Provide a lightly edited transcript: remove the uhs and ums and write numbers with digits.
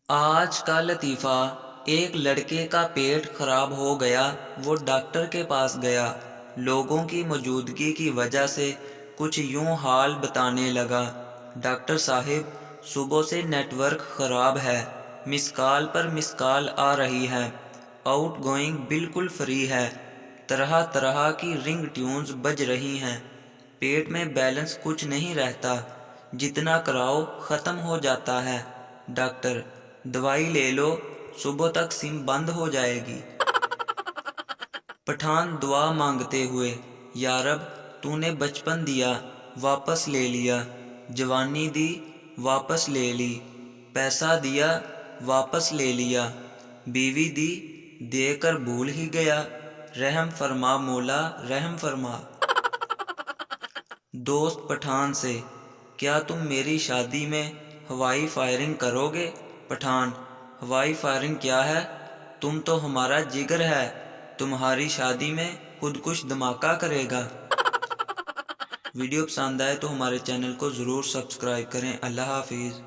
آج کا لطیفہ، ایک لڑکے کا پیٹ خراب ہو گیا۔ وہ ڈاکٹر کے پاس گیا۔ لوگوں کی موجودگی کی وجہ سے کچھ یوں حال بتانے لگا: ڈاکٹر صاحب، صبح سے نیٹ ورک خراب ہے، مس کال پر مس کال آ رہی ہے، آؤٹ گوئنگ بالکل فری ہے، طرح طرح کی رنگ ٹیونز بج رہی ہیں، پیٹ میں بیلنس کچھ نہیں رہتا، جتنا کراؤ ختم ہو جاتا ہے۔ ڈاکٹر: دوائی لے لو، صبح تک سم بند ہو جائے گی۔ پٹھان دعا مانگتے ہوئے: یا رب، تو نے بچپن دیا، واپس لے لیا، جوانی دی، واپس لے لی، پیسہ دیا، واپس لے لیا، بیوی دی، دے کر بھول ہی گیا، رحم فرما مولا، رحم فرما۔ دوست پٹھان سے: کیا تم میری شادی میں ہوائی فائرنگ کرو گے؟ پٹھان: ہوائی فائرنگ کیا ہے؟ تم تو ہمارا جگر ہے، تمہاری شادی میں خود کش دھماکہ کرے گا۔ ویڈیو پسند آئے تو ہمارے چینل کو ضرور سبسکرائب کریں۔ اللہ حافظ۔